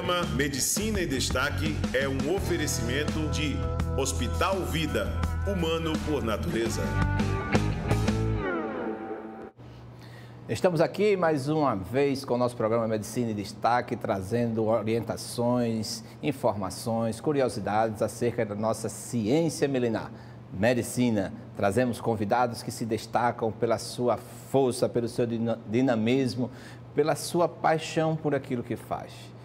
programa Medicina em Destaque é um oferecimento de Hospital Vida, humano por natureza. Estamos aqui mais uma vez com o nosso programa Medicina em Destaque, trazendo orientações, informações, curiosidades acerca da nossa ciência milenar, medicina. Trazemos convidados que se destacam pela sua força, pelo seu dinamismo, pela sua paixão por aquilo que faz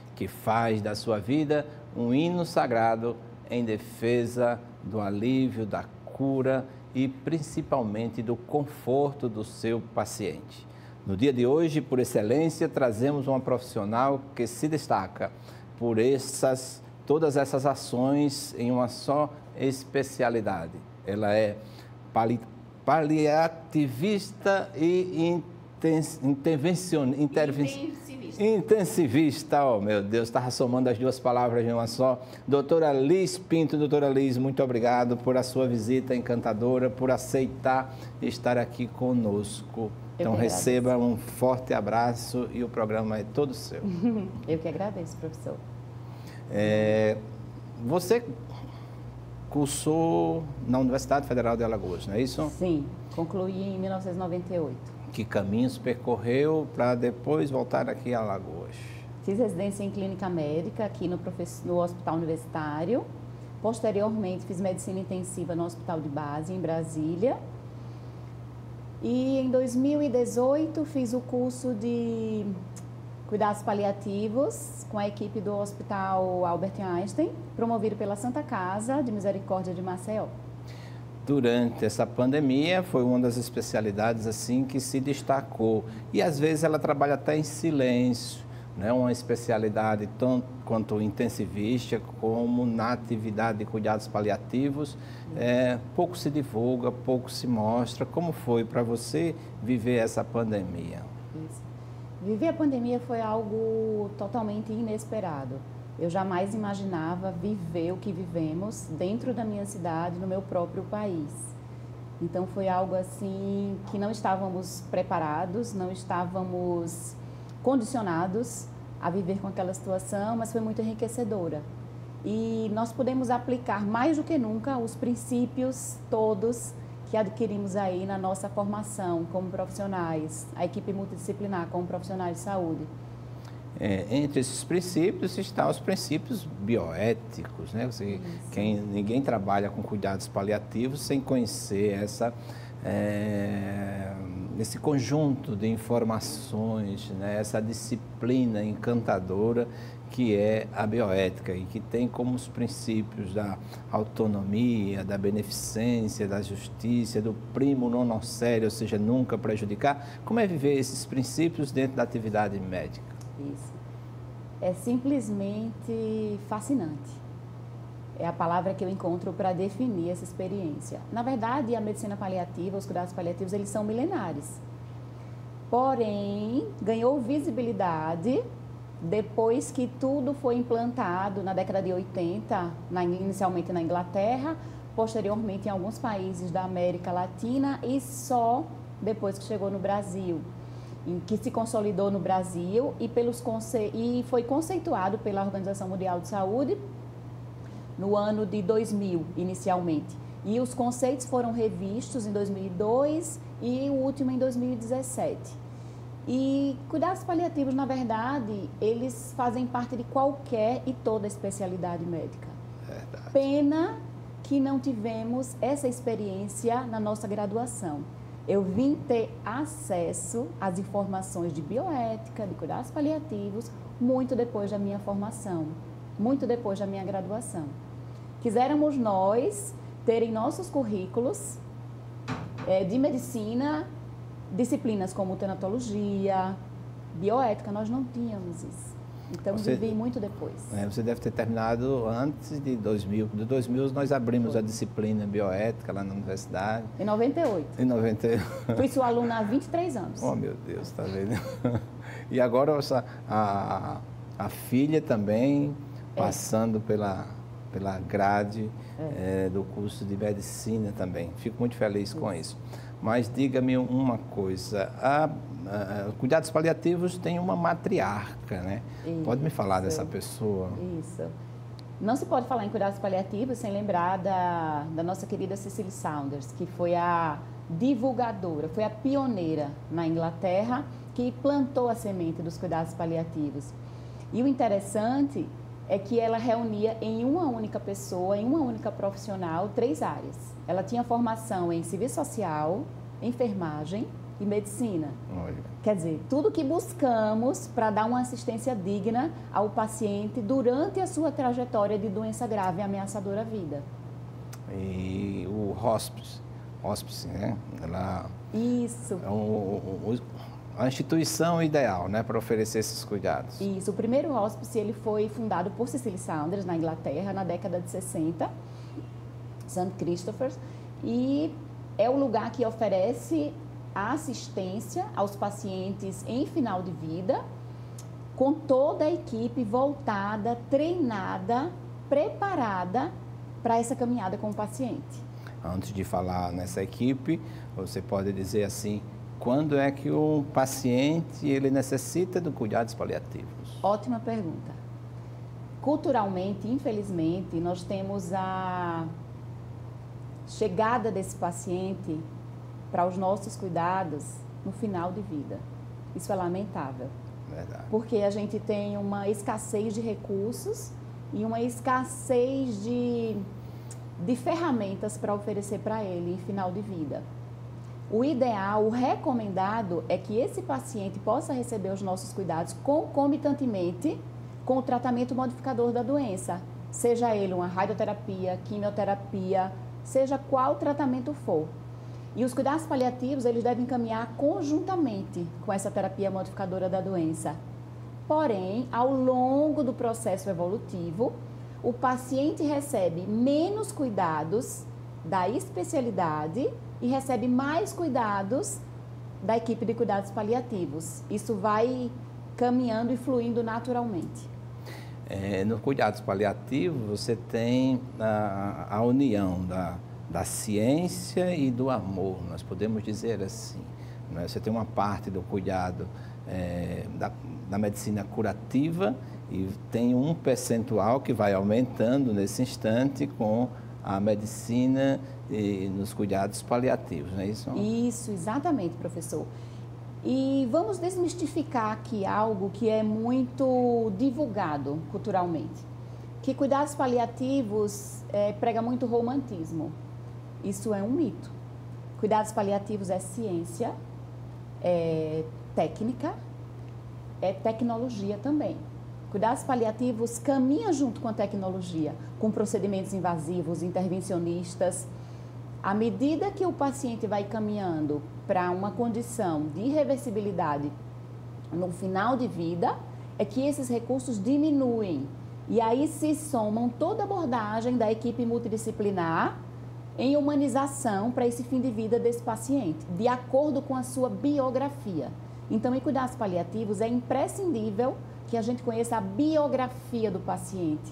da sua vida um hino sagrado em defesa do alívio, da cura e principalmente do conforto do seu paciente. No dia de hoje, por excelência, trazemos uma profissional que se destaca por todas essas ações em uma só especialidade. Ela é paliativista e intensivista. Oh, meu Deus, estava somando as duas palavras em uma só. Doutora Liz Pinto. Doutora Liz, muito obrigado por a sua visita encantadora, por aceitar estar aqui conosco. Então, receba um forte abraço e o programa é todo seu. Eu que agradeço, professor. Você cursou na Universidade Federal de Alagoas, não é isso? Sim, concluí em 1998. Que caminhos percorreu para depois voltar aqui a Alagoas? Fiz residência em clínica médica aqui no Hospital Universitário. Posteriormente, fiz medicina intensiva no Hospital de Base, em Brasília. E em 2018 fiz o curso de cuidados paliativos com a equipe do Hospital Albert Einstein, promovido pela Santa Casa de Misericórdia de Maceió. Durante essa pandemia foi uma das especialidades assim que se destacou e às vezes ela trabalha até em silêncio, né? Uma especialidade tanto quanto intensivista como na atividade de cuidados paliativos. Pouco se divulga, pouco se mostra. Como foi para você viver essa pandemia? Isso. Viver a pandemia foi algo totalmente inesperado. Eu jamais imaginava viver o que vivemos dentro da minha cidade, no meu próprio país. Então foi algo assim que não estávamos preparados, não estávamos condicionados a viver com aquela situação, mas foi muito enriquecedora. E nós pudemos aplicar mais do que nunca os princípios todos que adquirimos aí na nossa formação como profissionais, a equipe multidisciplinar como profissionais de saúde. Entre esses princípios estão os princípios bioéticos, né? Ninguém trabalha com cuidados paliativos sem conhecer esse conjunto de informações, né? Essa disciplina encantadora que é a bioética e que tem como os princípios da autonomia, da beneficência, da justiça, do primo non nocere, ou seja, nunca prejudicar. Como é viver esses princípios dentro da atividade médica? Isso. É simplesmente fascinante. É a palavra que eu encontro para definir essa experiência. Na verdade, a medicina paliativa, os cuidados paliativos, eles são milenares. Porém, ganhou visibilidade depois que tudo foi implantado na década de 80, inicialmente na Inglaterra, posteriormente em alguns países da América Latina e só depois que chegou no Brasil, que se consolidou no Brasil e foi conceituado pela Organização Mundial de Saúde no ano de 2000, inicialmente. E os conceitos foram revistos em 2002 e o último em 2017. E cuidados paliativos, na verdade, eles fazem parte de qualquer e toda especialidade médica. Verdade. Pena que não tivemos essa experiência na nossa graduação. Eu vim ter acesso às informações de bioética, de cuidados paliativos, muito depois da minha formação, muito depois da minha graduação. Quiséramos nós ter em nossos currículos de medicina disciplinas como tanatologia, bioética, nós não tínhamos isso. Então, vivi muito depois. Você deve ter terminado antes de 2000. De 2000, nós abrimos a disciplina bioética lá na universidade. Em 98. Em 98. Fui sua aluna há 23 anos. Oh, meu Deus, tá vendo? E agora a filha também passando pela grade do curso de medicina também. Fico muito feliz com isso. Mas diga-me uma coisa, cuidados paliativos tem uma matriarca, né? Isso. Pode me falar dessa pessoa? Isso. Não se pode falar em cuidados paliativos sem lembrar da nossa querida Cicely Saunders, que foi a divulgadora, foi a pioneira na Inglaterra que plantou a semente dos cuidados paliativos. E o interessante é que ela reunia em uma única pessoa, em uma única profissional, 3 áreas. Ela tinha formação em serviço social, enfermagem e medicina. Olha. Quer dizer, tudo que buscamos para dar uma assistência digna ao paciente durante a sua trajetória de doença grave e ameaçadora à vida. E o hospice, né? Ela Isso. É a instituição ideal, né, para oferecer esses cuidados. Isso. O primeiro hospice ele foi fundado por Cicely Saunders na Inglaterra na década de 60, St. Christopher's, e é o lugar que oferece a assistência aos pacientes em final de vida, com toda a equipe voltada, treinada, preparada para essa caminhada com o paciente. Antes de falar nessa equipe, você pode dizer assim, quando é que o paciente ele necessita de cuidados paliativos? Ótima pergunta. Culturalmente, infelizmente, nós temos a chegada desse paciente para os nossos cuidados no final de vida. Isso é lamentável. Verdade. Porque a gente tem uma escassez de recursos e uma escassez de ferramentas para oferecer para ele em final de vida. O ideal, o recomendado é que esse paciente possa receber os nossos cuidados concomitantemente com o tratamento modificador da doença, seja ele uma radioterapia, quimioterapia, seja qual tratamento for. E os cuidados paliativos, eles devem caminhar conjuntamente com essa terapia modificadora da doença. Porém, ao longo do processo evolutivo, o paciente recebe menos cuidados da especialidade e recebe mais cuidados da equipe de cuidados paliativos. Isso vai caminhando e fluindo naturalmente. No cuidados paliativos, você tem a união da ciência e do amor, nós podemos dizer assim. Né? Você tem uma parte do cuidado da medicina curativa e tem um percentual que vai aumentando nesse instante com a medicina nos cuidados paliativos, não é isso? Isso, exatamente, professor. E vamos desmistificar aqui algo que é muito divulgado culturalmente, que cuidados paliativos prega muito romantismo. Isso é um mito. Cuidados paliativos é ciência, é técnica, é tecnologia também. Cuidados paliativos caminha junto com a tecnologia, com procedimentos invasivos, intervencionistas. À medida que o paciente vai caminhando para uma condição de irreversibilidade no final de vida, é que esses recursos diminuem. E aí se somam toda a abordagem da equipe multidisciplinar em humanização para esse fim de vida desse paciente, de acordo com a sua biografia. Então, em cuidados paliativos, é imprescindível que a gente conheça a biografia do paciente,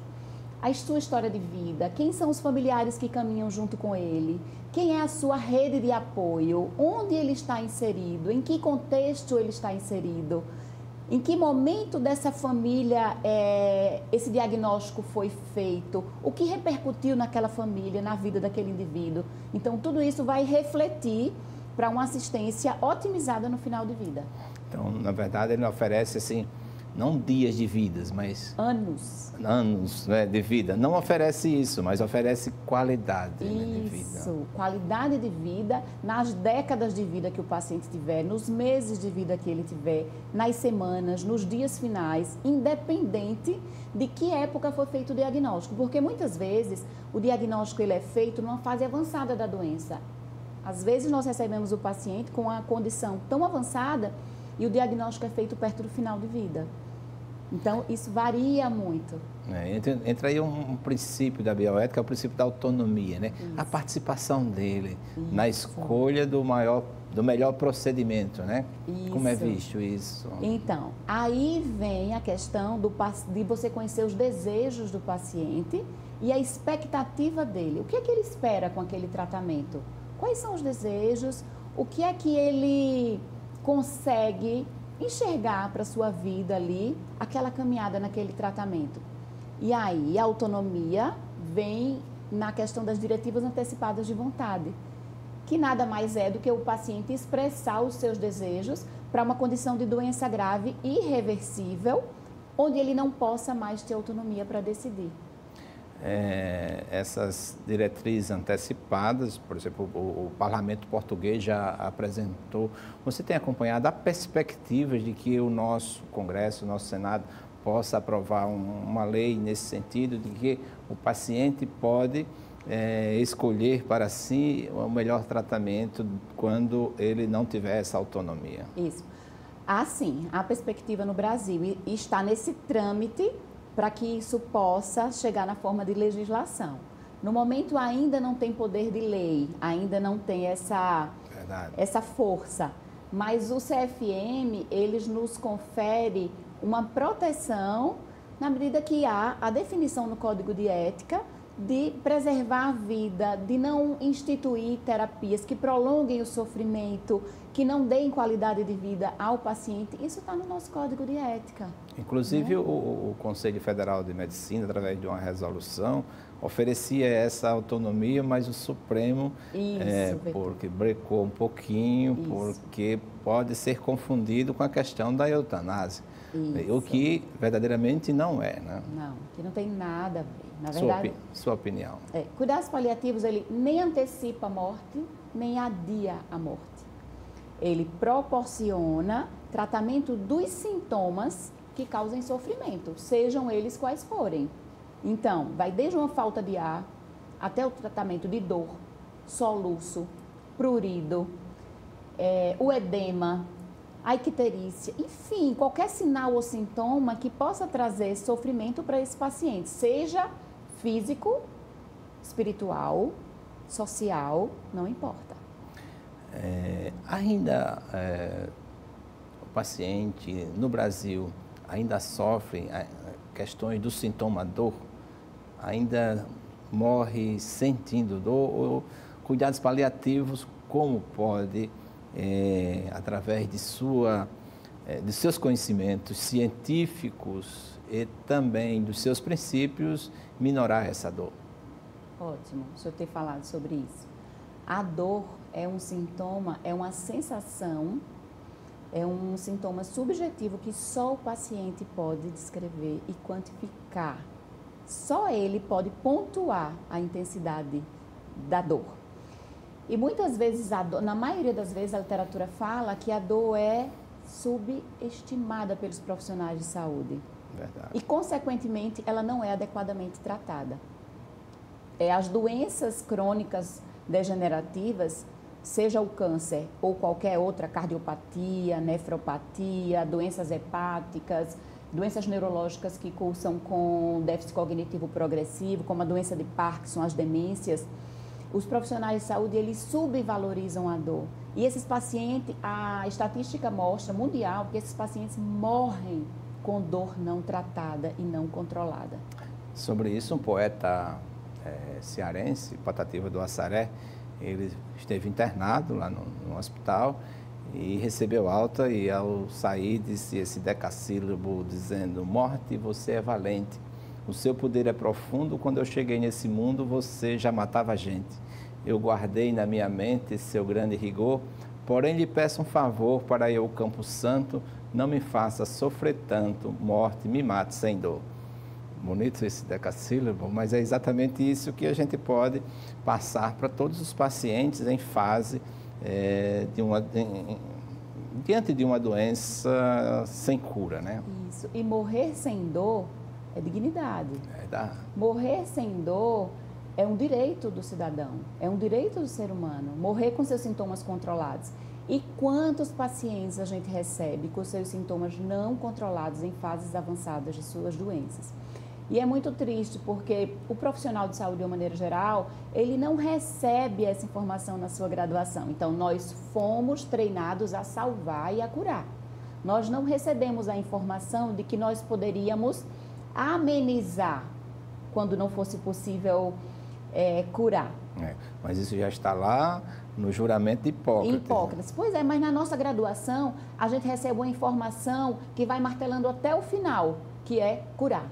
a sua história de vida, quem são os familiares que caminham junto com ele, quem é a sua rede de apoio, onde ele está inserido, em que contexto ele está inserido, em que momento dessa família esse diagnóstico foi feito, o que repercutiu naquela família, na vida daquele indivíduo. Então, tudo isso vai refletir para uma assistência otimizada no final de vida. Então, na verdade, ele oferece, assim, não dias de vidas, mas... Anos, né, de vida. Não oferece isso, mas oferece qualidade de vida. Isso, qualidade de vida nas décadas de vida que o paciente tiver, nos meses de vida que ele tiver, nas semanas, nos dias finais, independente de que época foi feito o diagnóstico. Porque muitas vezes o diagnóstico ele é feito numa fase avançada da doença. Às vezes nós recebemos o paciente com a condição tão avançada e o diagnóstico é feito perto do final de vida. Então, isso varia muito. Entra aí um princípio da bioética, é o princípio da autonomia, né? Isso. A participação dele Isso. na escolha do melhor procedimento, né? Isso. Como é visto isso? Então, aí vem a questão de você conhecer os desejos do paciente e a expectativa dele. O que é que ele espera com aquele tratamento? Quais são os desejos? o que é que ele consegue enxergar para a sua vida ali, aquela caminhada naquele tratamento. E aí a autonomia vem na questão das diretivas antecipadas de vontade, que nada mais é do que o paciente expressar os seus desejos para uma condição de doença grave irreversível, onde ele não possa mais ter autonomia para decidir. Essas diretrizes antecipadas, por exemplo, o parlamento português já apresentou. Você tem acompanhado a perspectiva de que o nosso Congresso, o nosso Senado, possa aprovar uma lei nesse sentido, de que o paciente pode escolher para si o melhor tratamento quando ele não tiver essa autonomia? Isso. Sim, a perspectiva no Brasil está nesse trâmite para que isso possa chegar na forma de legislação. No momento ainda não tem poder de lei, ainda não tem essa força, mas o CFM, eles nos confere uma proteção na medida que há a definição no Código de Ética de preservar a vida, de não instituir terapias que prolonguem o sofrimento, que não deem qualidade de vida ao paciente. Isso está no nosso Código de Ética. Inclusive, o Conselho Federal de Medicina, através de uma resolução, oferecia essa autonomia, mas o Supremo, porque brecou um pouquinho, porque pode ser confundido com a questão da eutanásia. Isso. O que verdadeiramente não é, né? Não, que não tem nada a ver. Na verdade, sua opinião. Cuidados paliativos, ele nem antecipa a morte, nem adia a morte. Ele proporciona tratamento dos sintomas que causem sofrimento, sejam eles quais forem. Então, vai desde uma falta de ar até o tratamento de dor, soluço, prurido, o edema, a icterícia, enfim, qualquer sinal ou sintoma que possa trazer sofrimento para esse paciente, seja físico, espiritual, social, não importa. O paciente no Brasil ainda sofre questões do sintoma dor, ainda morre sentindo dor, ou cuidados paliativos, como pode, através de seus conhecimentos científicos e também dos seus princípios, minorar essa dor? Ótimo, o senhor ter falado sobre isso. A dor é um sintoma, é uma sensação, é um sintoma subjetivo que só o paciente pode descrever e quantificar. Só ele pode pontuar a intensidade da dor. E muitas vezes, na maioria das vezes, a literatura fala que a dor é subestimada pelos profissionais de saúde. Verdade. E, consequentemente, ela não é adequadamente tratada. As doenças crônicas degenerativas, seja o câncer ou qualquer outra, cardiopatia, nefropatia, doenças hepáticas, doenças neurológicas que cursam com déficit cognitivo progressivo, como a doença de Parkinson, as demências, os profissionais de saúde, eles subvalorizam a dor. E esses pacientes, a estatística mostra, mundial, que esses pacientes morrem com dor não tratada e não controlada. Sobre isso, um poeta cearense, Patativa do Assaré, ele esteve internado lá no hospital e recebeu alta, e ao sair disse esse decassílabo dizendo: morte, você é valente, o seu poder é profundo, quando eu cheguei nesse mundo você já matava gente, eu guardei na minha mente seu grande rigor, porém lhe peço um favor para eu, Campo Santo, não me faça sofrer tanto, morte, me mate sem dor. Bonito esse decassílabo, mas é exatamente isso que a gente pode passar para todos os pacientes em fase diante de uma doença sem cura, né? Isso. E morrer sem dor é dignidade. Morrer sem dor é um direito do cidadão, é um direito do ser humano. Morrer com seus sintomas controlados. E quantos pacientes a gente recebe com seus sintomas não controlados em fases avançadas de suas doenças? E é muito triste porque o profissional de saúde, de uma maneira geral, ele não recebe essa informação na sua graduação. Então, nós fomos treinados a salvar e a curar. Nós não recebemos a informação de que nós poderíamos amenizar, quando não fosse possível curar. Mas isso já está lá no juramento de Hipócrates. Hipócrates. Pois é, mas na nossa graduação, a gente recebe uma informação que vai martelando até o final, que é curar.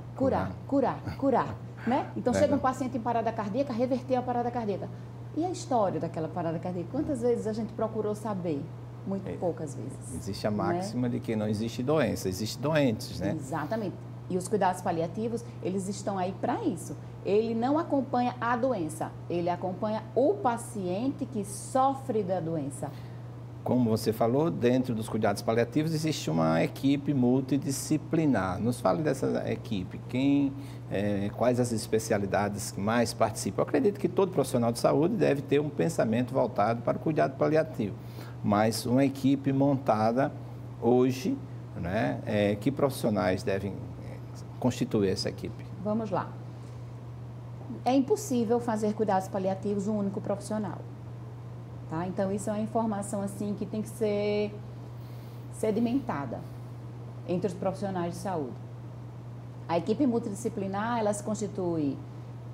Né? Então, chega um paciente em parada cardíaca, reverter a parada cardíaca. E a história daquela parada cardíaca? Quantas vezes a gente procurou saber? Muito poucas vezes. Existe a máxima de que não existe doença, existem doentes, né? Exatamente. E os cuidados paliativos, eles estão aí para isso. Ele não acompanha a doença, ele acompanha o paciente que sofre da doença. Como você falou, dentro dos cuidados paliativos existe uma equipe multidisciplinar. Nos fale dessa equipe, quais as especialidades que mais participam? Eu acredito que todo profissional de saúde deve ter um pensamento voltado para o cuidado paliativo, mas uma equipe montada hoje, né, que profissionais devem constituir essa equipe? Vamos lá. É impossível fazer cuidados paliativos um único profissional. Tá? Então, isso é uma informação assim, que tem que ser sedimentada entre os profissionais de saúde. A equipe multidisciplinar, ela se constitui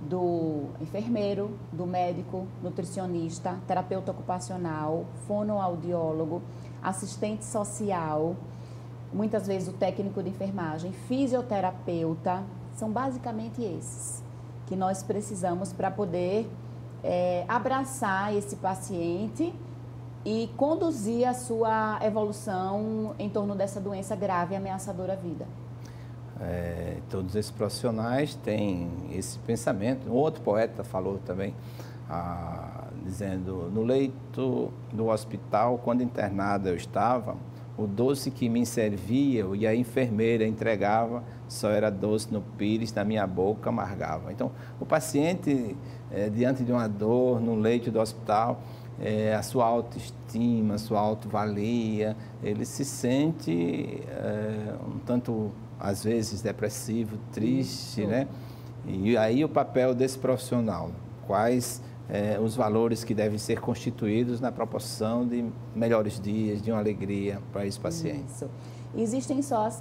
do enfermeiro, do médico, nutricionista, terapeuta ocupacional, fonoaudiólogo, assistente social, muitas vezes o técnico de enfermagem, fisioterapeuta. São basicamente esses que nós precisamos para poder abraçar esse paciente e conduzir a sua evolução em torno dessa doença grave e ameaçadora à vida. Todos esses profissionais têm esse pensamento. Outro poeta falou também, dizendo: no leito do hospital, quando internado eu estava, o doce que me servia e a enfermeira entregava, só era doce no pires, na minha boca amargava. Então, o paciente, diante de uma dor, no leito do hospital, a sua autoestima, a sua autovalia, ele se sente um tanto, às vezes, depressivo, triste, né? E aí o papel desse profissional, quais os valores que devem ser constituídos na proporção de melhores dias, de uma alegria para esse paciente. Isso.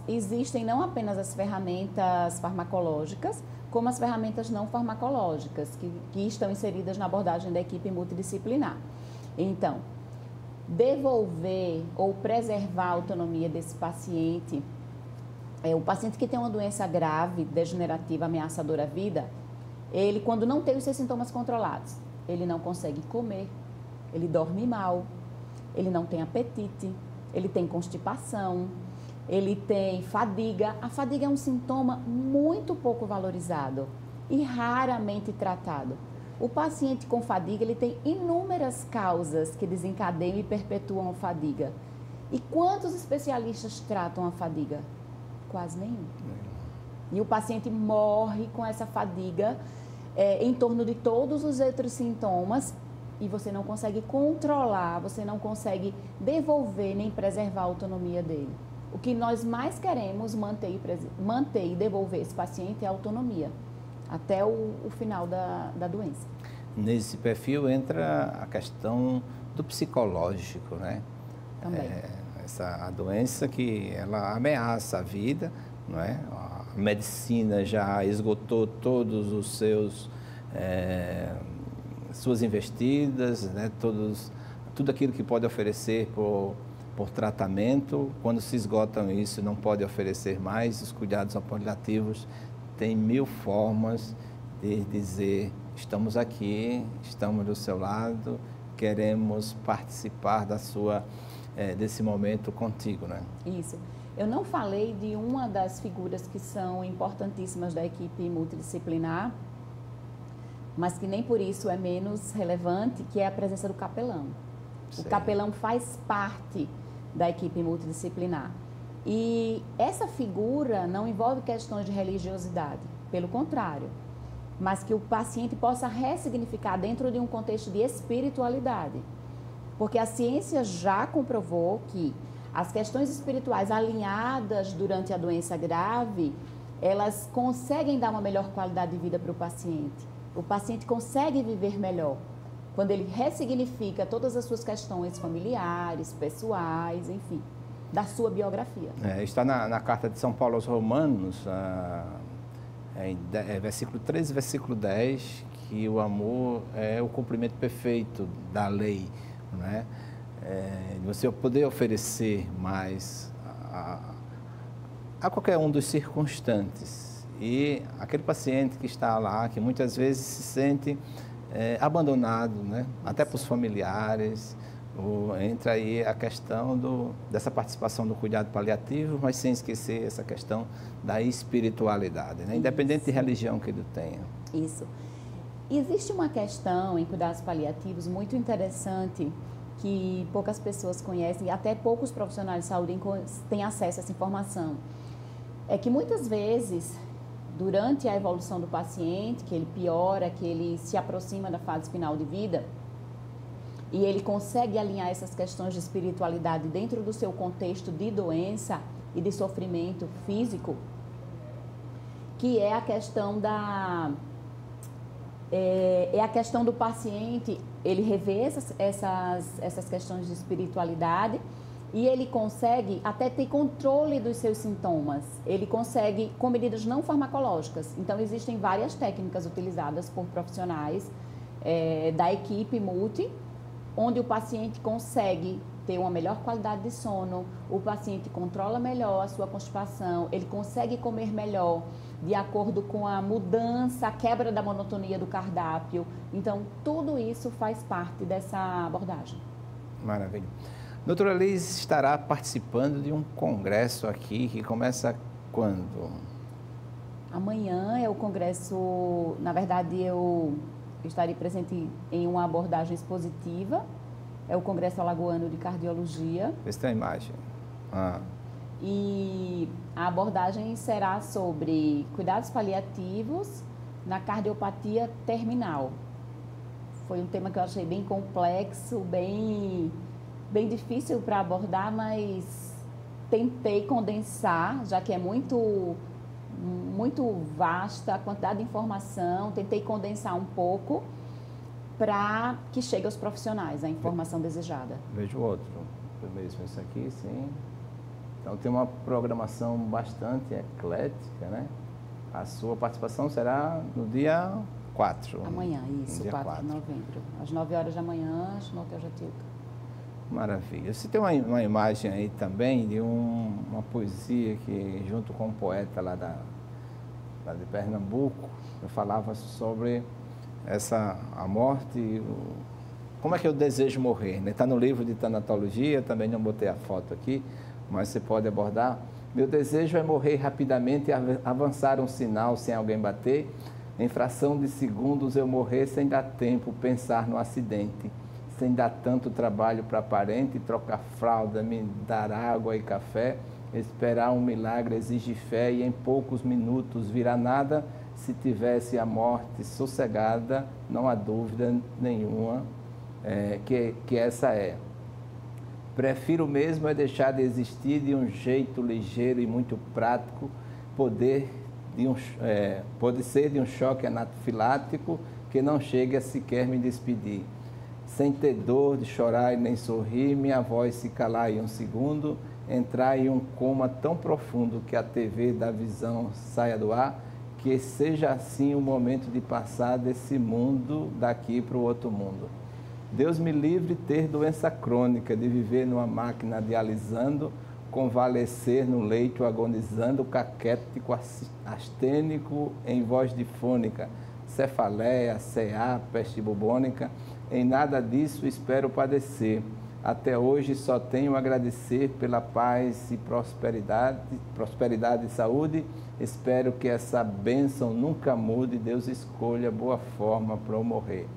Existem não apenas as ferramentas farmacológicas, como as ferramentas não farmacológicas, que estão inseridas na abordagem da equipe multidisciplinar. Então, devolver ou preservar a autonomia desse paciente, o paciente que tem uma doença grave, degenerativa, ameaçadora à vida, ele, quando não tem os seus sintomas controlados, ele não consegue comer, ele dorme mal, ele não tem apetite, ele tem constipação, ele tem fadiga. A fadiga é um sintoma muito pouco valorizado e raramente tratado. O paciente com fadiga, ele tem inúmeras causas que desencadeiam e perpetuam a fadiga. E quantos especialistas tratam a fadiga? Quase nenhum. E o paciente morre com essa fadiga em torno de todos os outros sintomas e você não consegue controlar, você não consegue devolver nem preservar a autonomia dele. O que nós mais queremos manter e devolver esse paciente é a autonomia, até o final da doença. Nesse perfil entra a questão do psicológico, né? Também. A doença que ela ameaça a vida, não é? A medicina já esgotou todos os suas investidas, né? Tudo aquilo que pode oferecer por tratamento. Quando se esgotam isso, não pode oferecer mais. Os cuidados paliativos têm 1000 formas de dizer: estamos aqui, estamos do seu lado, queremos participar desse momento contigo, né? Isso. Eu não falei de uma das figuras que são importantíssimas da equipe multidisciplinar, mas que nem por isso é menos relevante, que é a presença do capelão. Sim. O capelão faz parte da equipe multidisciplinar. E essa figura não envolve questões de religiosidade, pelo contrário, mas que o paciente possa ressignificar dentro de um contexto de espiritualidade. Porque a ciência já comprovou que as questões espirituais alinhadas durante a doença grave, elas conseguem dar uma melhor qualidade de vida para o paciente. O paciente consegue viver melhor quando ele ressignifica todas as suas questões familiares, pessoais, enfim, da sua biografia. Está na carta de São Paulo aos Romanos, versículo 13 e versículo 10, que o amor é o cumprimento perfeito da lei, não é? Você poder oferecer mais a qualquer um dos circunstantes. E aquele paciente que está lá, que muitas vezes se sente abandonado, né? Até por familiares, entra aí a questão dessa participação do cuidado paliativo, mas sem esquecer essa questão da espiritualidade, né? Independente de religião que ele tenha. Isso. Existe uma questão em cuidados paliativos muito interessante que poucas pessoas conhecem, e até poucos profissionais de saúde têm acesso a essa informação. É que muitas vezes, durante a evolução do paciente, que ele piora, que ele se aproxima da fase final de vida, e ele consegue alinhar essas questões de espiritualidade dentro do seu contexto de doença e de sofrimento físico, que é a questão a questão do paciente, ele rever essas questões de espiritualidade e ele consegue até ter controle dos seus sintomas. Ele consegue com medidas não farmacológicas. Então, existem várias técnicas utilizadas por profissionais da equipe multi, onde o paciente consegue ter uma melhor qualidade de sono, o paciente controla melhor a sua constipação, ele consegue comer melhor de acordo com a mudança, a quebra da monotonia do cardápio. Então, tudo isso faz parte dessa abordagem. Maravilha. Doutora Liz estará participando de um congresso aqui que começa quando? Amanhã é o congresso, na verdade eu estarei presente em uma abordagem expositiva, é o Congresso Alagoano de Cardiologia. Essa tem a imagem. E a abordagem será sobre cuidados paliativos na cardiopatia terminal. Foi um tema que eu achei bem complexo, bem difícil para abordar, mas tentei condensar, já que é muito vasta a quantidade de informação, tentei condensar um pouco para que chegue aos profissionais a informação desejada. Vejo outro, mesmo esse aqui, sim. Então tem uma programação bastante eclética, né? A sua participação será no dia 4. Amanhã, isso, 4 de novembro. Às 9 horas da manhã, no Hotel Jatilca. Maravilha. Você tem uma imagem aí também de uma poesia que, junto com um poeta lá de Pernambuco, eu falava sobre a morte, como é que eu desejo morrer, né? Está no livro de tanatologia, também não botei a foto aqui, mas você pode abordar. Meu desejo é morrer rapidamente e avançar um sinal sem alguém bater. Em fração de segundos eu morrer sem dar tempo pensar no acidente, sem dar tanto trabalho para parente, trocar fralda, me dar água e café. Esperar um milagre exige fé e em poucos minutos virá nada. Se tivesse a morte sossegada, não há dúvida nenhuma que essa é. Prefiro mesmo é deixar de existir de um jeito ligeiro e muito prático, pode ser de um choque anafilático que não chegue a sequer me despedir. Sem ter dor de chorar e nem sorrir, minha voz se calar em um segundo, entrar em um coma tão profundo que a TV da visão saia do ar, que seja assim o momento de passar desse mundo daqui para o outro mundo. Deus me livre de ter doença crônica, de viver numa máquina dialisando, convalescer no leito agonizando, caquético, astênico, em voz difônica, cefaleia, CA, peste bubônica. Em nada disso espero padecer. Até hoje só tenho a agradecer pela paz e prosperidade e saúde. Espero que essa bênção nunca mude. Deus escolha boa forma para eu morrer.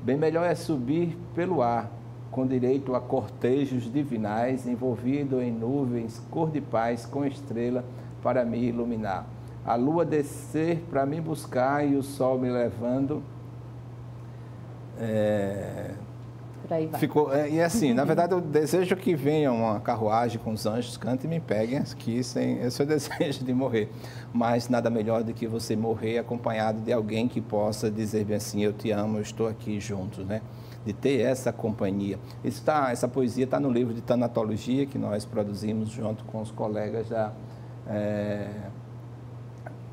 Bem melhor é subir pelo ar, com direito a cortejos divinais, envolvido em nuvens, cor de paz, com estrela para me iluminar. A lua descer para me buscar e o sol me levando. Por aí vai. E assim, na verdade, eu desejo que venha uma carruagem com os anjos, cantem e me peguem aqui, esse é o desejo de morrer. Mas nada melhor do que você morrer acompanhado de alguém que possa dizer bem assim, eu te amo, eu estou aqui junto, né? De ter essa companhia. Essa poesia está no livro de tanatologia que nós produzimos junto com os colegas da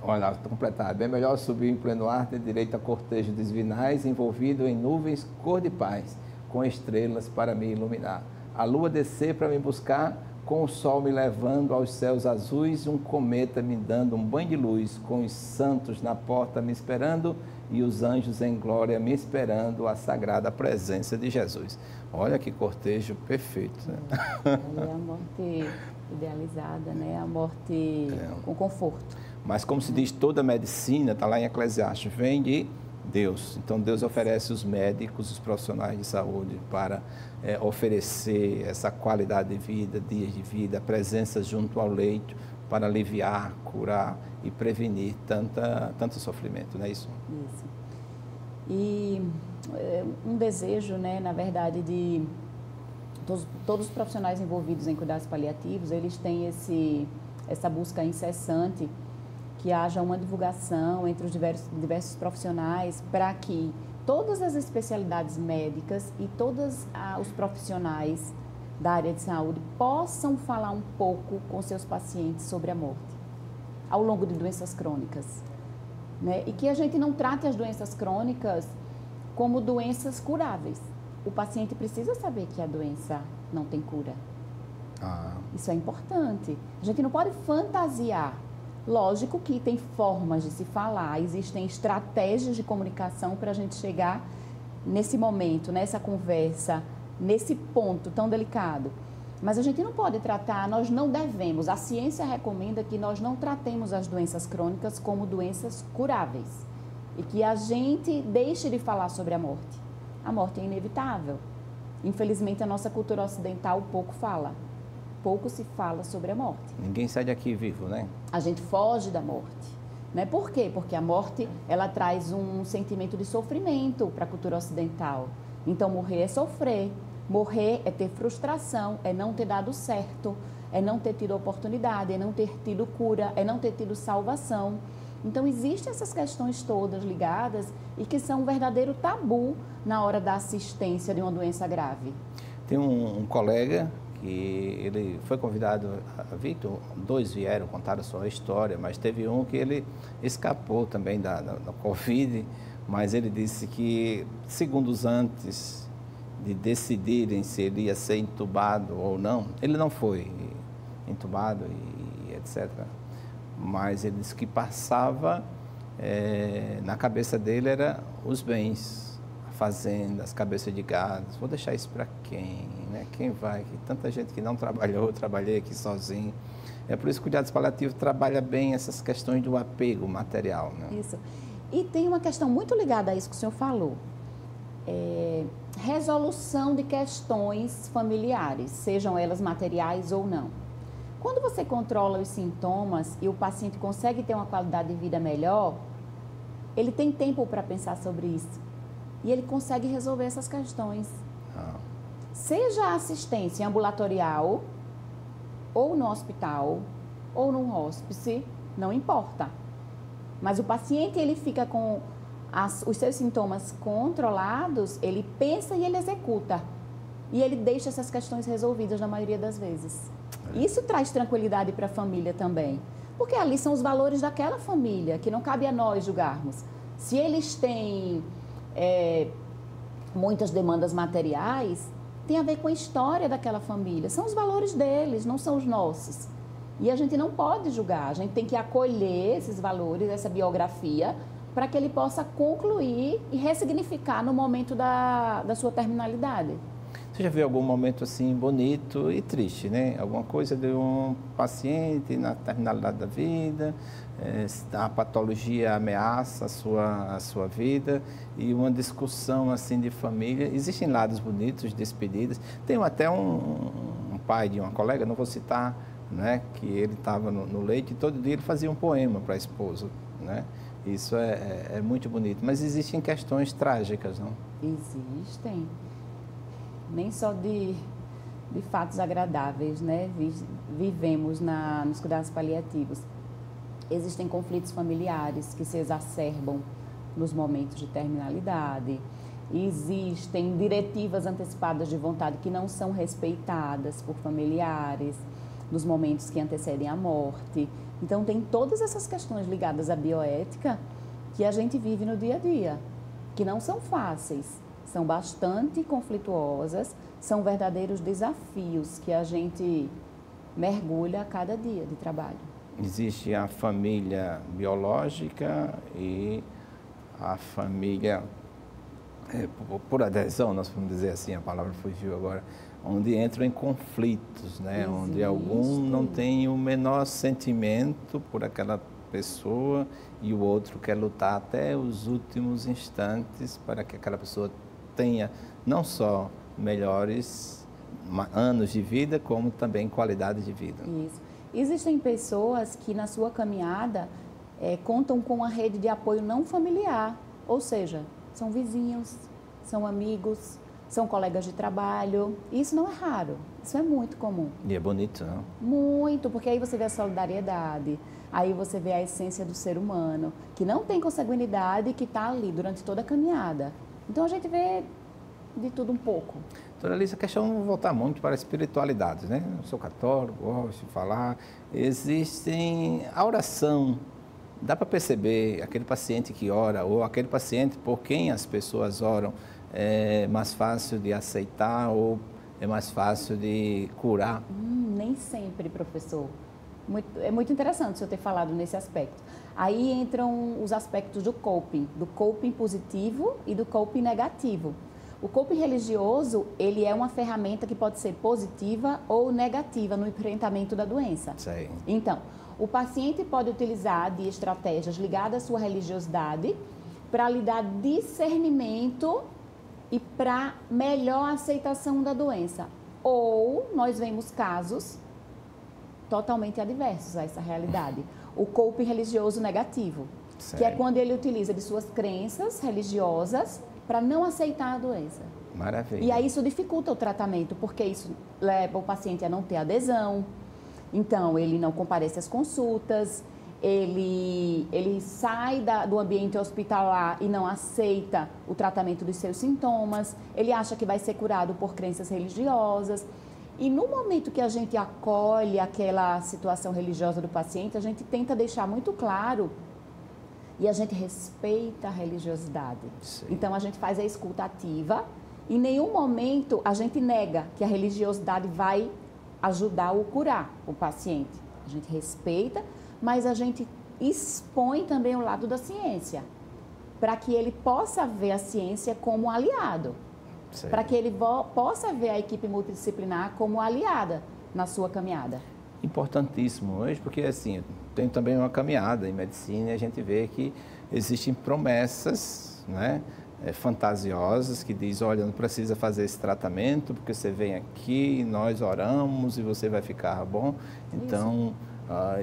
Olha, para completar, é bem melhor subir em pleno ar, ter direito a cortejo dos vinais, envolvido em nuvens cor de paz, com estrelas para me iluminar. A lua descer para me buscar, com o sol me levando aos céus azuis, um cometa me dando um banho de luz, com os santos na porta me esperando e os anjos em glória me esperando, a sagrada presença de Jesus. Olha que cortejo perfeito. Né? É a morte idealizada, né? A morte com conforto. Mas como se diz, toda medicina, está lá em Eclesiastes, vem de Deus. Então Deus oferece os médicos, os profissionais de saúde para oferecer essa qualidade de vida, dias de vida, presença junto ao leito para aliviar, curar e prevenir tanto sofrimento, não é isso? Isso. E um desejo, né, na verdade, de todos os profissionais envolvidos em cuidados paliativos, eles têm essa busca incessante que haja uma divulgação entre os diversos profissionais para que todas as especialidades médicas e todos os profissionais da área de saúde possam falar um pouco com seus pacientes sobre a morte ao longo de doenças crônicas, né? E que a gente não trate as doenças crônicas como doenças curáveis. O paciente precisa saber que a doença não tem cura. Isso é importante. A gente não pode fantasiar. Lógico que tem formas de se falar, existem estratégias de comunicação para a gente chegar nesse momento, nessa conversa, nesse ponto tão delicado. Mas a gente não pode tratar, nós não devemos, a ciência recomenda que nós não tratemos as doenças crônicas como doenças curáveis e que a gente deixe de falar sobre a morte. A morte é inevitável. Infelizmente, a nossa cultura ocidental pouco se fala sobre a morte. Ninguém sai daqui vivo, né? A gente foge da morte, né? Por quê? Porque a morte, ela traz um sentimento de sofrimento para a cultura ocidental. Então, morrer é sofrer, morrer é ter frustração, é não ter dado certo, é não ter tido oportunidade, é não ter tido cura, é não ter tido salvação. Então, existem essas questões todas ligadas e que são um verdadeiro tabu na hora da assistência de uma doença grave. Tem um colega que ele foi convidado a vir, dois vieram, contaram a sua história, mas teve um que ele escapou também da Covid, mas ele disse que, segundos antes de decidirem se ele ia ser entubado ou não, ele não foi entubado e etc. Mas ele disse que passava, na cabeça dele, era os bens, a fazenda, as cabeças de gado. Vou deixar isso para quem? Né? Quem vai? Tanta gente que não trabalhou, eu trabalhei aqui sozinho. É por isso que o cuidados paliativos trabalha bem essas questões do apego material. Né? Isso. E tem uma questão muito ligada a isso que o senhor falou. Resolução de questões familiares, sejam elas materiais ou não. Quando você controla os sintomas e o paciente consegue ter uma qualidade de vida melhor, ele tem tempo para pensar sobre isso. E ele consegue resolver essas questões. Seja a assistência ambulatorial, ou no hospital, ou num hospice, não importa. Mas o paciente, ele fica com os seus sintomas controlados, ele pensa e ele executa. E ele deixa essas questões resolvidas na maioria das vezes. Isso traz tranquilidade para a família também. Porque ali são os valores daquela família, que não cabe a nós julgarmos. Se eles têm muitas demandas materiais, tem a ver com a história daquela família. São os valores deles, não são os nossos. E a gente não pode julgar, a gente tem que acolher esses valores, essa biografia, para que ele possa concluir e ressignificar no momento da sua terminalidade. Você já viu algum momento assim bonito e triste, né? Alguma coisa de um paciente na terminalidade da vida, a patologia ameaça a sua vida e uma discussão assim de família. Existem lados bonitos, despedidas. Tem até um pai de uma colega, não vou citar, né? Que ele estava no leito e todo dia ele fazia um poema para a esposa, né? Isso é muito bonito. Mas existem questões trágicas, não? Existem. Nem só de fatos agradáveis, né? Vivemos nos cuidados paliativos. Existem conflitos familiares que se exacerbam nos momentos de terminalidade. Existem diretivas antecipadas de vontade que não são respeitadas por familiares nos momentos que antecedem a morte. Então, tem todas essas questões ligadas à bioética que a gente vive no dia a dia, que não são fáceis, são bastante conflituosas, são verdadeiros desafios que a gente mergulha a cada dia de trabalho. Existe a família biológica e a família por adesão, nós vamos dizer assim, a palavra fugiu agora, onde entram em conflitos, né? Onde algum não tem o menor sentimento por aquela pessoa e o outro quer lutar até os últimos instantes para que aquela pessoa tenha não só melhores anos de vida, como também qualidade de vida. Isso. Existem pessoas que na sua caminhada contam com uma rede de apoio não familiar, ou seja, são vizinhos, são amigos, são colegas de trabalho. Isso não é raro, isso é muito comum. E é bonito, não? Muito, porque aí você vê a solidariedade, aí você vê a essência do ser humano, que não tem consanguinidade e que está ali durante toda a caminhada. Então a gente vê de tudo um pouco. Doutora Alice, a questão não voltar muito para a espiritualidade, né? Eu sou católico, gosto de falar. Existem a oração. Dá para perceber aquele paciente que ora ou aquele paciente por quem as pessoas oram, é mais fácil de aceitar ou é mais fácil de curar? Nem sempre, professor. É muito interessante o senhor ter falado nesse aspecto. Aí entram os aspectos do coping positivo e do coping negativo. O coping religioso, ele é uma ferramenta que pode ser positiva ou negativa no enfrentamento da doença. Sei. Então, o paciente pode utilizar de estratégias ligadas à sua religiosidade para lhe dar discernimento e para melhor aceitação da doença. Ou nós vemos casos totalmente adversos a essa realidade. O coping religioso negativo, que é quando ele utiliza de suas crenças religiosas para não aceitar a doença. Maravilha. E aí isso dificulta o tratamento, porque isso leva o paciente a não ter adesão. Então, ele não comparece às consultas, ele sai do ambiente hospitalar e não aceita o tratamento dos seus sintomas, ele acha que vai ser curado por crenças religiosas. E no momento que a gente acolhe aquela situação religiosa do paciente, a gente tenta deixar muito claro e a gente respeita a religiosidade. Sim. Então, a gente faz a escuta ativa. Em nenhum momento a gente nega que a religiosidade vai ajudar ou curar o paciente. A gente respeita, mas a gente expõe também o lado da ciência, para que ele possa ver a ciência como aliado, para que ele possa ver a equipe multidisciplinar como aliada na sua caminhada. Importantíssimo hoje, porque assim, tem também uma caminhada em medicina e a gente vê que existem promessas, né, fantasiosas que diz, olha, não precisa fazer esse tratamento porque você vem aqui, nós oramos e você vai ficar bom. Então,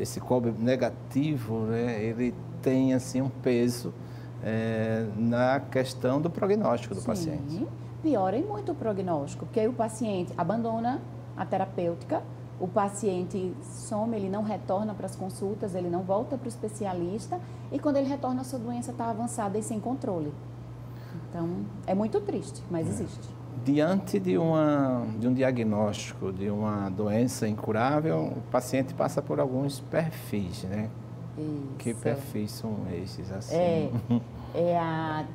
esse coping negativo, né, ele tem assim um peso na questão do prognóstico do paciente. Piora em muito o prognóstico, porque aí o paciente abandona a terapêutica, o paciente some, ele não retorna para as consultas, ele não volta para o especialista e quando ele retorna a sua doença está avançada e sem controle. Então, é muito triste, mas existe. Diante de um diagnóstico de uma doença incurável, o paciente passa por alguns perfis, né? Isso. Que perfis são esses? Assim?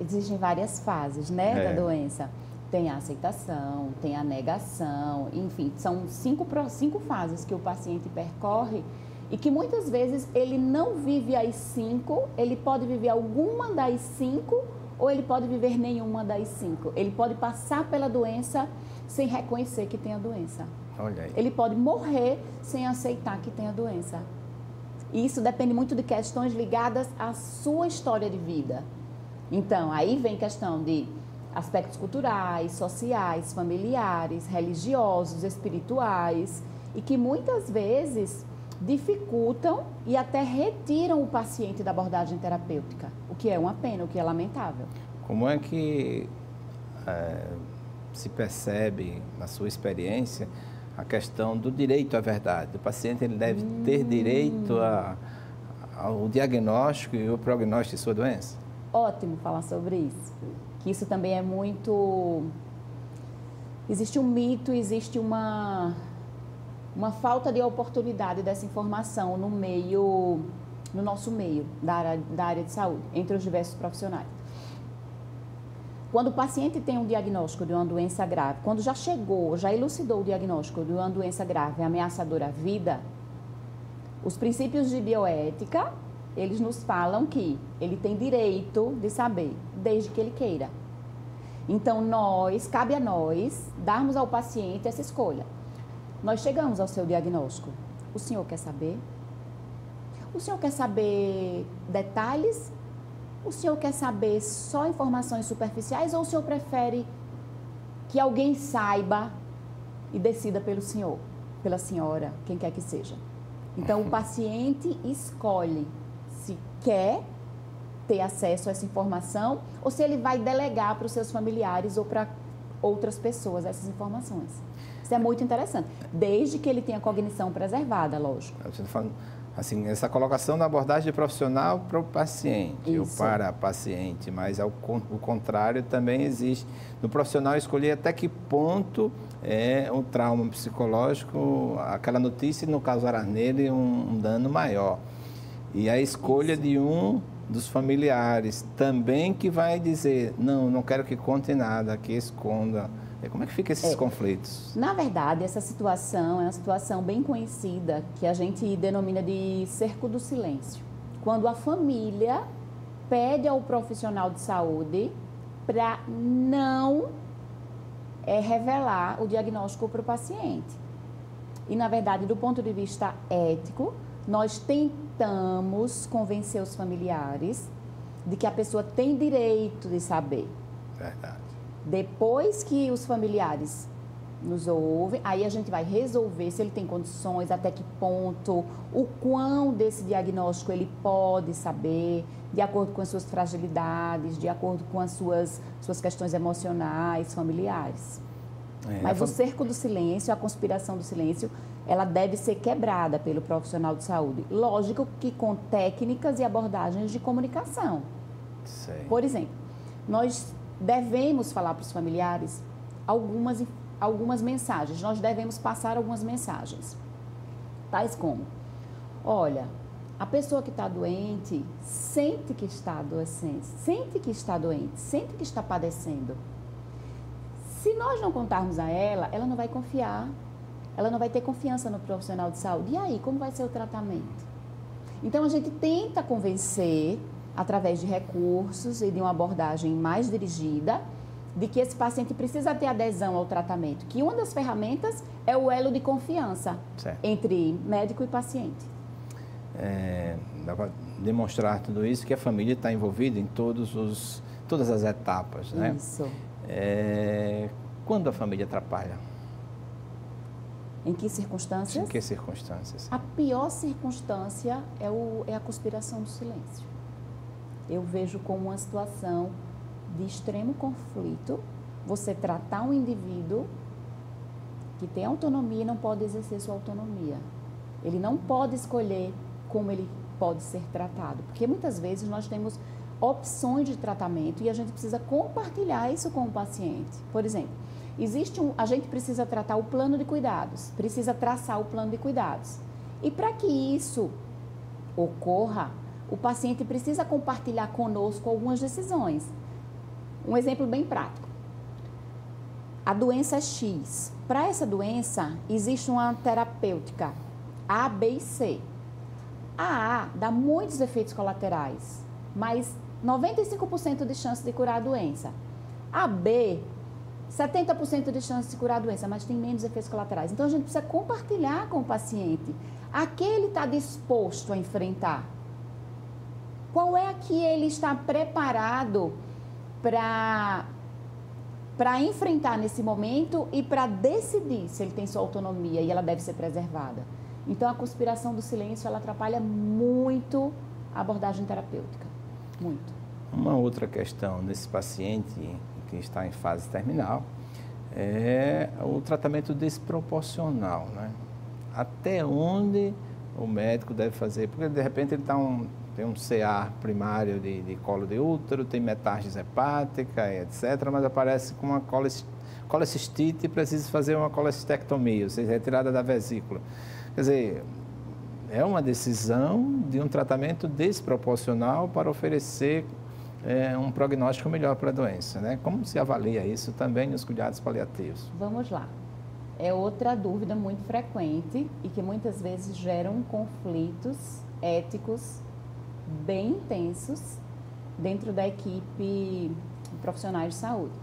Existem várias fases, né, da doença. Tem a aceitação, tem a negação, enfim, são cinco fases que o paciente percorre e que muitas vezes ele não vive as 5, ele pode viver alguma das 5 ou ele pode viver nenhuma das 5. Ele pode passar pela doença sem reconhecer que tem a doença. Olha aí. Ele pode morrer sem aceitar que tem a doença. E isso depende muito de questões ligadas à sua história de vida. Então, aí vem questão de aspectos culturais, sociais, familiares, religiosos, espirituais, e que muitas vezes dificultam e até retiram o paciente da abordagem terapêutica, o que é uma pena, o que é lamentável. Como é que se percebe, na sua experiência, a questão do direito à verdade? O paciente ele deve ter direito ao diagnóstico e ao prognóstico de sua doença? Ótimo falar sobre isso, que isso também é muito... Existe um mito, existe uma uma falta de oportunidade dessa informação no nosso meio da área de saúde, entre os diversos profissionais. Quando o paciente tem um diagnóstico de uma doença grave, quando já elucidou o diagnóstico de uma doença grave ameaçadora à vida, os princípios de bioética, eles nos falam que ele tem direito de saber, desde que ele queira. Então, cabe a nós darmos ao paciente essa escolha. Nós chegamos ao seu diagnóstico. O senhor quer saber? O senhor quer saber detalhes? O senhor quer saber só informações superficiais ou o senhor prefere que alguém saiba e decida pelo senhor, pela senhora, quem quer que seja? Então, o paciente escolhe se quer ter acesso a essa informação ou se ele vai delegar para os seus familiares ou para outras pessoas essas informações. Isso é muito interessante, desde que ele tenha cognição preservada, lógico. Você está falando, assim, essa colocação da abordagem de profissional para o paciente ou para a paciente, mas o contrário também existe. No profissional escolher até que ponto um trauma psicológico, aquela notícia não causará nele um dano maior. E a escolha de um dos familiares também que vai dizer, não quero que conte nada, que esconda. Como é que ficam esses conflitos? Na verdade, essa situação é uma situação bem conhecida, que a gente denomina de cerco do silêncio. Quando a família pede ao profissional de saúde para não revelar o diagnóstico para o paciente. E, na verdade, do ponto de vista ético, nós tentamos convencer os familiares de que a pessoa tem direito de saber. Verdade. Depois que os familiares nos ouvem, aí a gente vai resolver se ele tem condições, até que ponto, o quão desse diagnóstico ele pode saber, de acordo com as suas fragilidades, de acordo com as suas questões emocionais, familiares. Mas o cerco do silêncio, a conspiração do silêncio, ela deve ser quebrada pelo profissional de saúde. Lógico que com técnicas e abordagens de comunicação. Sei. Por exemplo, nós devemos falar para os familiares algumas mensagens, nós devemos passar algumas mensagens, tais como, olha, a pessoa que está doente sente que está adoecendo, sente que está doente, sente que está padecendo. Se nós não contarmos a ela, ela não vai confiar, ela não vai ter confiança no profissional de saúde. E aí, como vai ser o tratamento? Então, a gente tenta convencer, através de recursos e de uma abordagem mais dirigida, de que esse paciente precisa ter adesão ao tratamento, que uma das ferramentas é o elo de confiança entre médico e paciente. Dá para demonstrar tudo isso, que a família está envolvida em todas as etapas, né? Isso. Quando a família atrapalha? Em que circunstâncias? Em que circunstâncias? A pior circunstância é a conspiração do silêncio. Eu vejo como uma situação de extremo conflito, você tratar um indivíduo que tem autonomia e não pode exercer sua autonomia. Ele não pode escolher como ele pode ser tratado, porque muitas vezes nós temos opções de tratamento e a gente precisa compartilhar isso com o paciente. Por exemplo, a gente precisa tratar o plano de cuidados, precisa traçar o plano de cuidados. E para que isso ocorra, o paciente precisa compartilhar conosco algumas decisões. Um exemplo bem prático. A doença é X. Para essa doença, existe uma terapêutica A, B e C. A A dá muitos efeitos colaterais, mas 95% de chance de curar a doença. A B, 70% de chance de curar a doença, mas tem menos efeitos colaterais. Então, a gente precisa compartilhar com o paciente a que ele está disposto a enfrentar. Qual é a que ele está preparado para enfrentar nesse momento e para decidir se ele tem sua autonomia e ela deve ser preservada. Então, a conspiração do silêncio, ela atrapalha muito a abordagem terapêutica. Muito. Uma outra questão nesse paciente que está em fase terminal é o tratamento desproporcional, né? Até onde o médico deve fazer? Porque, de repente, ele está tem um CA primário de colo de útero, tem metástase hepática, etc., mas aparece com uma colecistite e precisa fazer uma colecistectomia, ou seja, retirada da vesícula. Quer dizer, é uma decisão de um tratamento desproporcional para oferecer um prognóstico melhor para a doença, né? Como se avalia isso também nos cuidados paliativos? Vamos lá. É outra dúvida muito frequente e que muitas vezes geram conflitos éticos bem intensos dentro da equipe de profissionais de saúde.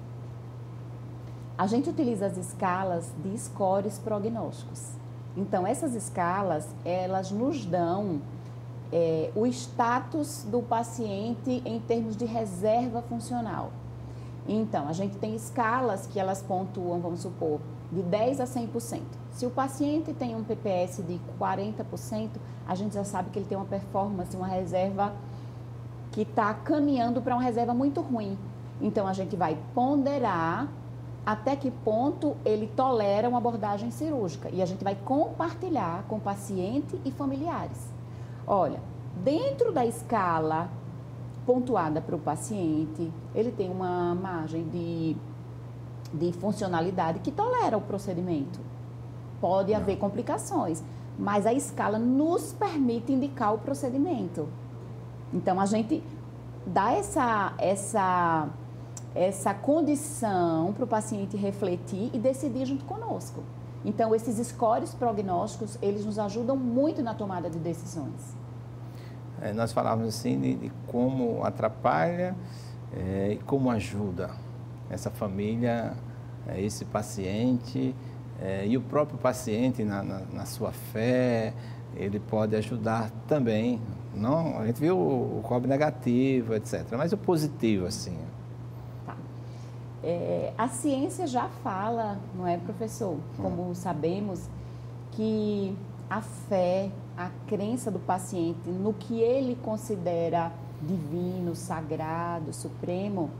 A gente utiliza as escalas de scores prognósticos. Então, essas escalas, elas nos dão o status do paciente em termos de reserva funcional. Então, a gente tem escalas que elas pontuam, vamos supor, de 10% a 100%. Se o paciente tem um PPS de 40%, a gente já sabe que ele tem uma performance, uma reserva que está caminhando para uma reserva muito ruim. Então, a gente vai ponderar até que ponto ele tolera uma abordagem cirúrgica. E a gente vai compartilhar com o paciente e familiares. Olha, dentro da escala pontuada para o paciente, ele tem uma margem de funcionalidade que tolera o procedimento. Pode haver complicações, mas a escala nos permite indicar o procedimento. Então, a gente dá essa condição para o paciente refletir e decidir junto conosco. Então, esses scores prognósticos, eles nos ajudam muito na tomada de decisões. Nós falávamos assim de como atrapalha e como ajuda essa família, esse paciente e o próprio paciente na sua fé, ele pode ajudar também. Não, a gente viu o COB negativo, etc., mas o positivo, assim. Tá. A ciência já fala, não é, professor? Como sabemos, que a fé, a crença do paciente no que ele considera divino, sagrado, supremo,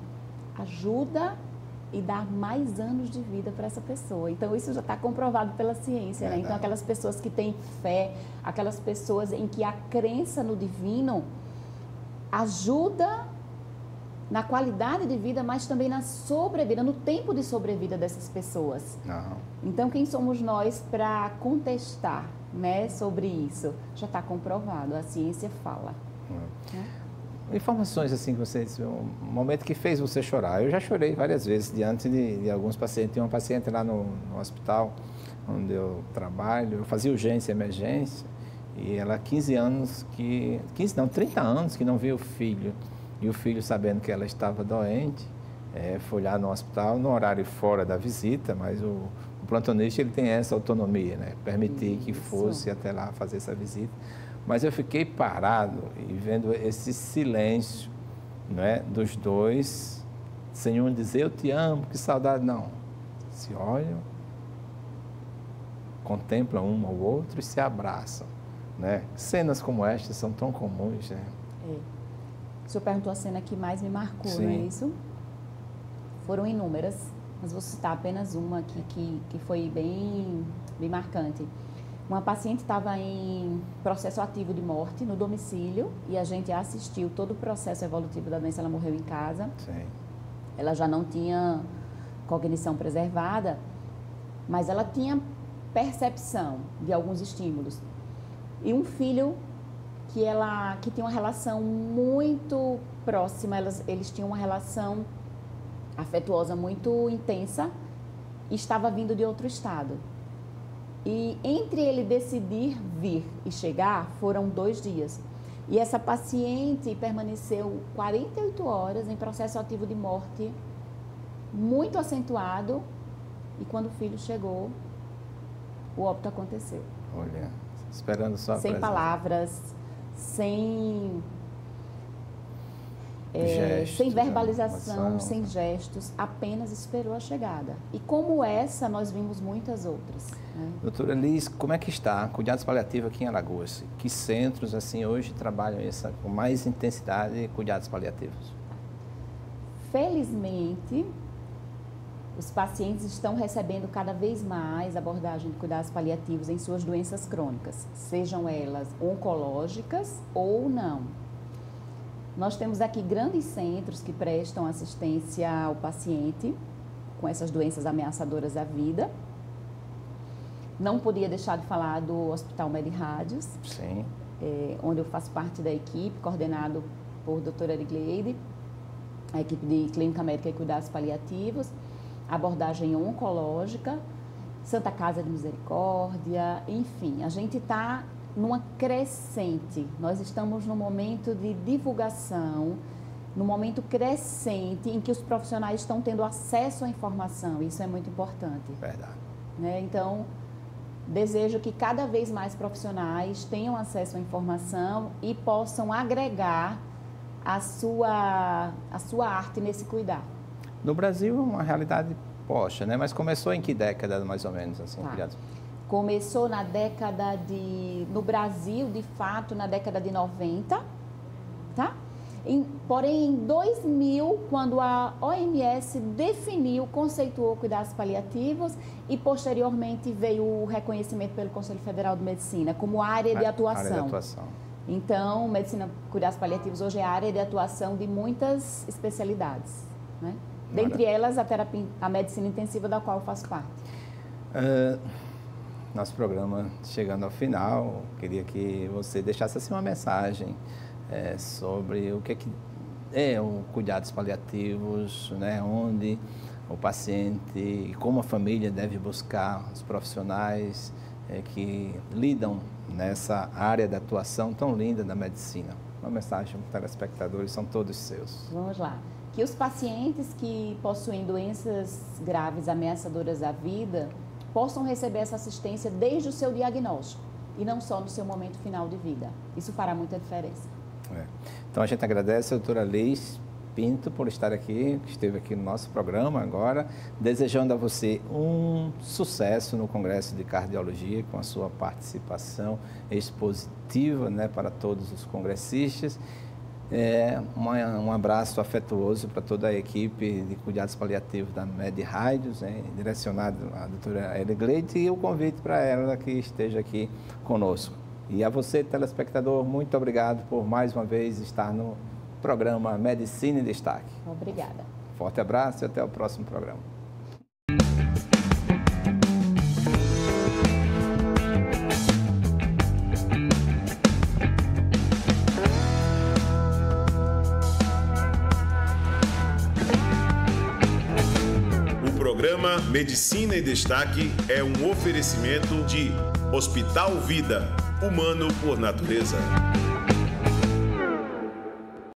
ajuda e dá mais anos de vida para essa pessoa. Então, isso já está comprovado pela ciência, né? Então, aquelas pessoas que têm fé, aquelas pessoas em que a crença no divino ajuda na qualidade de vida, mas também na sobrevida, no tempo de sobrevida dessas pessoas. Não. Então, quem somos nós para contestar, né, sobre isso? Já está comprovado, a ciência fala. Né? Informações assim que você disse, um momento que fez você chorar. Eu já chorei várias vezes diante de alguns pacientes. Tem uma paciente lá no hospital onde eu trabalho, eu fazia urgência e emergência, e ela 30 anos que não via o filho. E o filho, sabendo que ela estava doente, foi lá no hospital, no horário fora da visita, mas o plantonista ele tem essa autonomia, né? Permitir que fosse até lá fazer essa visita. Mas eu fiquei parado e vendo esse silêncio, né, dos dois, sem um dizer, eu te amo, que saudade, não. Se olham, contemplam um ao outro e se abraçam, né? Cenas como estas são tão comuns, né? O senhor perguntou a cena que mais me marcou, Sim. não é isso? Foram inúmeras, mas vou citar apenas uma aqui que foi bem marcante. Uma paciente estava em processo ativo de morte no domicílio e a gente assistiu todo o processo evolutivo da doença, ela morreu em casa. Sim. Ela já não tinha cognição preservada, mas ela tinha percepção de alguns estímulos. E um filho que tinha uma relação muito próxima, eles tinham uma relação afetuosa muito intensa e estava vindo de outro estado. E entre ele decidir vir e chegar, foram 2 dias. E essa paciente permaneceu 48 horas em processo ativo de morte, muito acentuado, e quando o filho chegou, o óbito aconteceu. Olha, esperando só a sem presença. Palavras, sem Gestos, sem verbalização, emoção. sem gestos, apenas esperou a chegada. E como essa, nós vimos muitas outras. Né? Doutora Liz, como é que está cuidados paliativos aqui em Alagoas? Que centros, assim, hoje trabalham com mais intensidade cuidados paliativos? Felizmente, os pacientes estão recebendo cada vez mais abordagem de cuidados paliativos em suas doenças crônicas, sejam elas oncológicas ou não. Nós temos aqui grandes centros que prestam assistência ao paciente com essas doenças ameaçadoras à vida. Não podia deixar de falar do Hospital Med-Rádios, Sim. Onde eu faço parte da equipe, coordenado por doutora Arigleide, a equipe de Clínica Médica e Cuidados Paliativos, abordagem oncológica, Santa Casa de Misericórdia, enfim, a gente está numa crescente. Nós estamos num momento de divulgação, num momento crescente em que os profissionais estão tendo acesso à informação. Isso é muito importante. Verdade. Né? Então, desejo que cada vez mais profissionais tenham acesso à informação e possam agregar a sua arte nesse cuidar. No Brasil é uma realidade posta, né? Mas começou em que década, mais ou menos, assim, cuidados? Começou na década de... No Brasil, de fato, na década de 90, tá? Porém, em 2000, quando a OMS definiu, conceituou cuidados paliativos e, posteriormente, veio o reconhecimento pelo Conselho Federal de Medicina como área de atuação. Área de atuação. Então, medicina, cuidados paliativos hoje é área de atuação de muitas especialidades, né? Dentre elas, a medicina intensiva, da qual eu faço parte. Nosso programa chegando ao final, queria que você deixasse assim uma mensagem sobre o que é o cuidados paliativos, né? Onde o paciente e como a família deve buscar os profissionais que lidam nessa área de atuação tão linda da medicina. Uma mensagem para os telespectadores, são todos seus. Vamos lá. Que os pacientes que possuem doenças graves ameaçadoras à vida possam receber essa assistência desde o seu diagnóstico e não só no seu momento final de vida. Isso fará muita diferença. Então a gente agradece a doutora Liz Pinto por estar aqui, que esteve aqui no nosso programa agora, desejando a você um sucesso no Congresso de Cardiologia, com a sua participação expositiva, né, para todos os congressistas. Um abraço afetuoso para toda a equipe de cuidados paliativos da Med-Rádios, né, direcionado à doutora Arigleide, e o convite para ela que esteja aqui conosco. E a você, telespectador, muito obrigado por mais uma vez estar no programa Medicina em Destaque. Obrigada. Forte abraço e até o próximo programa. O programa Medicina em Destaque é um oferecimento de Hospital Vida, humano por natureza.